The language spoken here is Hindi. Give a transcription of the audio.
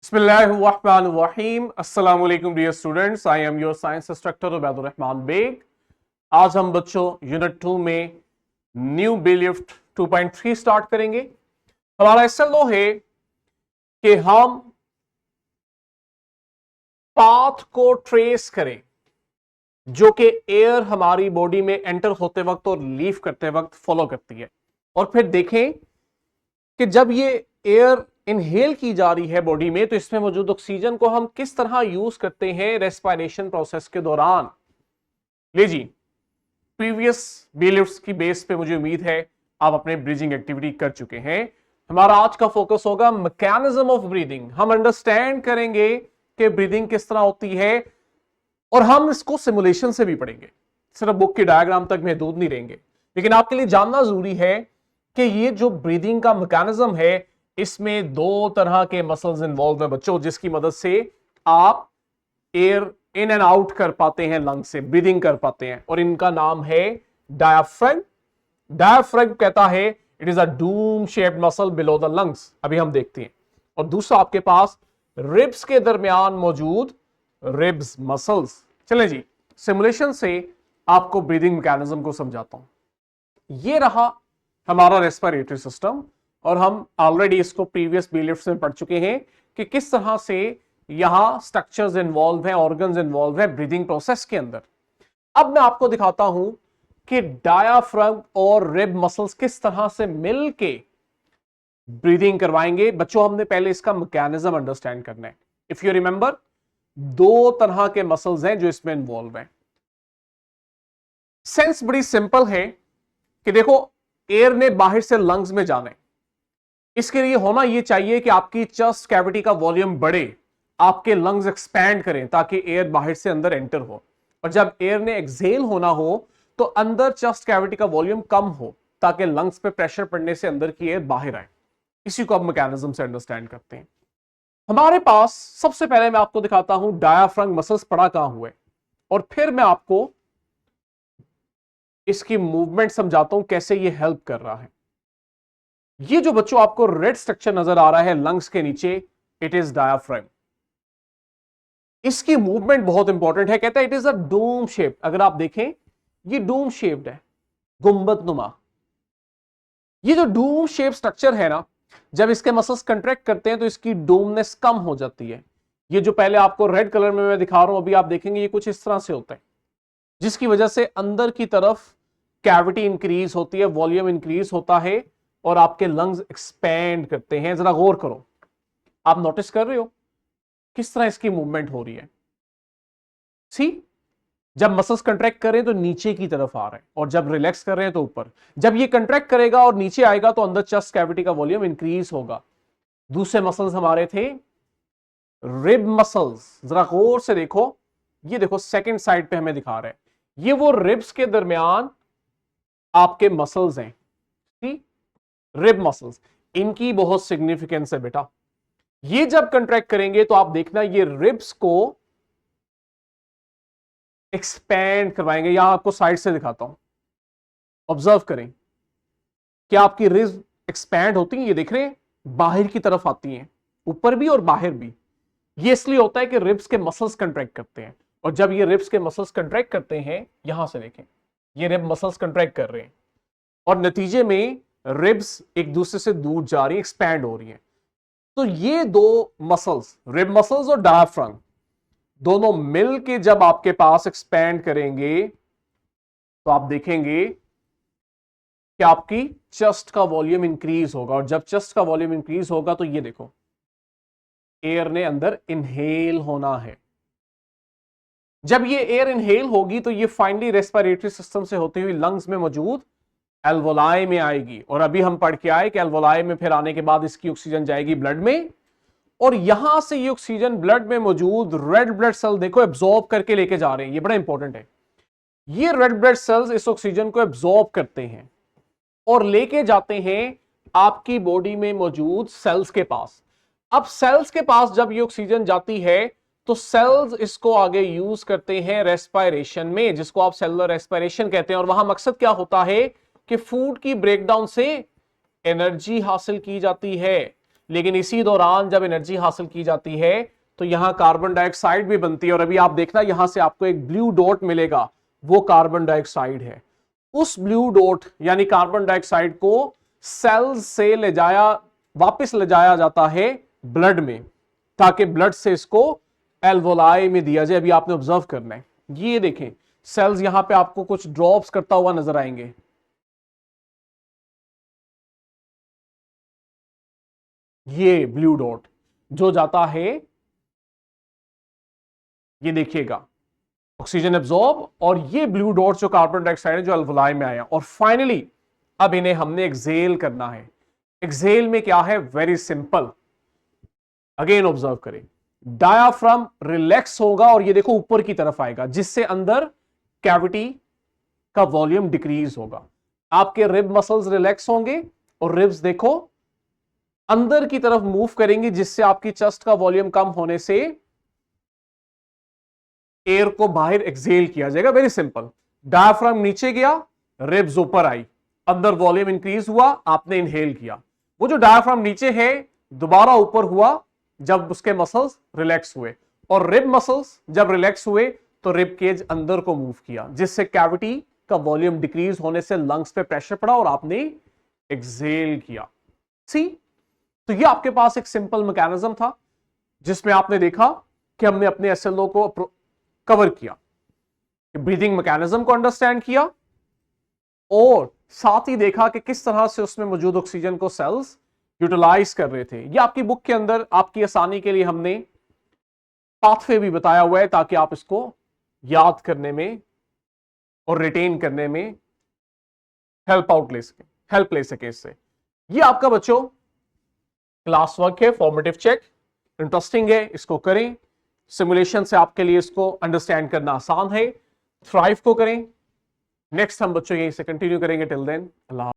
बिस्मिल्लाहिर्रहमानिर्रहीम। अस्सलाम वालेकुम dear students, I am your science instructor Ubaidur Rahman Beg. आज हम बच्चों यूनिट 2 में न्यू बेलिफ्ट 2.3 स्टार्ट करेंगे। हमारा हिस्सा लो है कि हम पाथ को ट्रेस करें जो कि एयर हमारी बॉडी में एंटर होते वक्त और लीव करते वक्त फॉलो करती है, और फिर देखें कि जब ये एयर इनहेल की जा रही है बॉडी में तो इसमें मौजूद ऑक्सीजन को हम किस तरह यूज करते हैं रेस्पिरेशन प्रोसेस के दौरान। ले जी, प्रीवियस बेलिफ्ट्स की बेस पे मुझे उम्मीद है आप अपने ब्रीदिंग एक्टिविटी कर चुके हैं। हमारा आज का फोकस होगा मैकेनिज्म ऑफ ब्रीदिंग। हम अंडरस्टैंड करेंगे कि ब्रीदिंग किस तरह होती है और हम इसको सिमुलेशन से भी पढ़ेंगे, सिर्फ बुक के डायग्राम तक महदूद नहीं रहेंगे। लेकिन आपके लिए जानना जरूरी है कि ये जो ब्रीदिंग का मैकेनिज्म है इसमें दो तरह के मसल्स इन्वॉल्व हैं बच्चों, जिसकी मदद से आप एयर इन एंड आउट कर पाते हैं, लंग से ब्रीदिंग कर पाते हैं, और इनका नाम है डायाफ्राम। डायाफ्राम कहता है it is a Doom shaped muscle below the lungs, अभी हम देखते हैं। और दूसरा आपके पास रिब्स के दरमियान मौजूद रिब्स मसल्स। चलें जी, सिमुलेशन से आपको ब्रीदिंग मैकेनिज्म को समझाता हूं। ये रहा हमारा रेस्पिरेटरी सिस्टम, और हम ऑलरेडी इसको प्रीवियस बेलिफ्ट्स में पढ़ चुके हैं कि किस तरह से यहां स्ट्रक्चर्स इन्वॉल्व हैं, ऑर्गन्स इन्वॉल्व हैं ब्रीदिंग प्रोसेस के अंदर। अब मैं आपको दिखाता हूं कि डायाफ्राम और रिब मसल्स किस तरह से मिलके ब्रीदिंग करवाएंगे। बच्चों, हमने पहले इसका मैकेनिज्म अंडरस्टैंड करना है। इफ यू रिमेंबर, दो तरह के मसल्स हैं जो इसमें इन्वॉल्व हैं। सेंस बड़ी सिंपल है कि देखो, एयर ने बाहर से लंग्स में जाना है। इसके लिए होना यह चाहिए कि आपकी चेस्ट कैविटी का वॉल्यूम बढ़े, आपके लंग्स एक्सपैंड करें ताकि एयर बाहर से अंदर एंटर हो, और जब एयर ने एक्सहेल होना हो तो अंदर चेस्ट कैविटी का वॉल्यूम कम हो ताकि लंग्स पे प्रेशर पड़ने से अंदर की एयर बाहर आए। इसी को आप मैकेनिज्म से अंडरस्टैंड करते हैं। हमारे पास सबसे पहले मैं आपको दिखाता हूं डायाफ्राम मसल्स पड़ा कहां हुए, और फिर मैं आपको इसकी मूवमेंट समझाता हूं कैसे ये हेल्प कर रहा है। ये जो बच्चों आपको रेड स्ट्रक्चर नजर आ रहा है लंग्स के नीचे, इट इज डायाफ्राम। इसकी मूवमेंट बहुत इंपॉर्टेंट है। कहता है it is a Doom shape. अगर आप देखें, ये डूम शेप्ड है, गुंबद नुमा। ये जो डूम शेप स्ट्रक्चर है ना, जब इसके मसल्स कंट्रैक्ट करते हैं तो इसकी डूमनेस कम हो जाती है। ये जो पहले आपको रेड कलर में मैं दिखा रहा हूं, अभी आप देखेंगे ये कुछ इस तरह से होता है, जिसकी वजह से अंदर की तरफ कैविटी इंक्रीज होती है, वॉल्यूम इंक्रीज होता है, और आपके लंग्स एक्सपैंड करते हैं। जरा गौर करो, आप नोटिस कर रहे हो किस तरह इसकी मूवमेंट हो रही है। सी, जब मसल्स कंट्रैक्ट करें तो नीचे की तरफ आ रहे हैं, और जब रिलैक्स कर रहे हैं तो ऊपर। जब ये कंट्रैक्ट करेगा और नीचे आएगा तो अंदर चेस्ट कैविटी का वॉल्यूम इंक्रीज होगा। दूसरे मसल्स हमारे थे रिब मसल्स। जरा गौर से देखो, ये देखो सेकंड साइड पे हमें दिखा रहे हैं, ये वो रिब्स के दरमियान आपके मसल्स हैं। रिब मसल्स, इनकी बहुत सिग्निफिकेंस है बेटा। ये जब कंट्रैक्ट करेंगे तो आप देखना ये रिब्स को एक्सपैंड करवाएंगे। यहां आपको साइड से दिखाता हूं, ऑब्जर्व करें कि आपकी रिब्स एक्सपैंड होती हैं। ये देख रहे हैं, बाहर की तरफ आती हैं, ऊपर भी और बाहर भी। ये इसलिए होता है कि रिब्स के मसल्स कंट्रैक्ट करते हैं, और जब ये रिब्स के मसल्स कंट्रैक्ट करते हैं, यहां से देखें, ये रिब मसल्स कंट्रैक्ट कर रहे हैं, और नतीजे में रिब्स एक दूसरे से दूर जा रही है, एक्सपैंड हो रही है। तो ये दो मसल्स, रिब मसल्स और डायाफ्राम, दोनों मिलके जब आपके पास एक्सपैंड करेंगे तो आप देखेंगे कि आपकी चेस्ट का वॉल्यूम इंक्रीज होगा, और जब चेस्ट का वॉल्यूम इंक्रीज होगा तो ये देखो, एयर ने अंदर इनहेल होना है। जब ये एयर इनहेल होगी तो ये फाइनली रेस्पिरेटरी सिस्टम से होती हुई लंग्स में मौजूद एल्वोलाई में आएगी, और अभी हम पढ़ के आए कि एल्वोलाई में फिर आने के बाद इसकी ऑक्सीजन जाएगी ब्लड में, और यहां से ये ऑक्सीजन ब्लड में मौजूद रेड ब्लड सेल देखो एब्जॉर्ब करके लेके जा रहे हैं। ये बड़ा इंपॉर्टेंट है। ये रेड ब्लड सेल्स इस ऑक्सीजन को एब्जॉर्ब करते हैं और लेके जाते हैं आपकी बॉडी में मौजूद सेल्स के पास। अब सेल्स के पास जब ये ऑक्सीजन जाती है तो सेल्स इसको आगे यूज करते हैं रेस्पिरेशन में, जिसको आप सेलुलर रेस्पिरेशन कहते हैं। और वहां मकसद क्या होता है कि फूड की ब्रेकडाउन से एनर्जी हासिल की जाती है। लेकिन इसी दौरान जब एनर्जी हासिल की जाती है तो यहां कार्बन डाइऑक्साइड भी बनती है, और अभी आप देखना यहां से आपको एक ब्लू डॉट मिलेगा, वो कार्बन डाइऑक्साइड है। उस ब्लू डॉट यानी कार्बन डाइऑक्साइड को सेल से वापस ले जाया जाता है ब्लड में, ताकि ब्लड से इसको एल्वोलाई में दिया जाए। अभी आपने ऑब्जर्व करना है, ये देखें सेल्स यहां पे आपको कुछ ड्रॉप्स करता हुआ नजर आएंगे। ये ब्लू डॉट जो जाता है, ये देखिएगा ऑक्सीजन एब्जॉर्ब, और ये ब्लू डॉट जो कार्बन डाइऑक्साइड है जो अल्वोलाई में आया। और फाइनली अब इन्हें हमने एक्सेल करना है। एक्सेल में क्या है, वेरी सिंपल, अगेन ऑब्जर्व करें, डायाफ्राम रिलैक्स होगा और ये देखो ऊपर की तरफ आएगा, जिससे अंदर कैविटी का वॉल्यूम डिक्रीज होगा। आपके रिब मसल्स रिलैक्स होंगे और रिब्स देखो अंदर की तरफ मूव करेंगे, जिससे आपकी चेस्ट का वॉल्यूम कम होने से एयर को बाहर एक्सेल किया जाएगा। वेरी सिंपल, डायाफ्राम नीचे गया, रिब्स ऊपर आई, अंदर वॉल्यूम इंक्रीज हुआ, आपने इनहेल किया। वो जो डायाफ्राम नीचे है दोबारा ऊपर हुआ जब उसके मसल्स रिलैक्स हुए, और रिब मसल्स जब रिलैक्स हुए तो रिब केज अंदर को मूव किया, जिससे कैविटी का वॉल्यूम डिक्रीज होने से लंग्स पे प्रेशर पड़ा और आपने एक्सेल किया। सी, तो ये आपके पास एक सिंपल मैकेनिज्म था जिसमें आपने देखा कि हमने अपने एसएलओ को कवर किया, ब्रीदिंग मैकेनिज्म को अंडरस्टैंड किया, और साथ ही देखा कि किस तरह से उसमें मौजूद ऑक्सीजन को सेल्स यूटिलाइज कर रहे थे। ये आपकी बुक के अंदर आपकी आसानी के लिए हमने पाथवे भी बताया हुआ है, ताकि आप इसको याद करने में और रिटेन करने में हेल्प ले सके इससे। ये आपका बच्चों क्लास वर्क है, फॉर्मेटिव चेक, इंटरेस्टिंग है, इसको करें। सिमुलेशन से आपके लिए इसको अंडरस्टैंड करना आसान है। थ्राइव को करें। नेक्स्ट हम बच्चों यहीं से कंटिन्यू करेंगे। टिल देन, अल्लाह।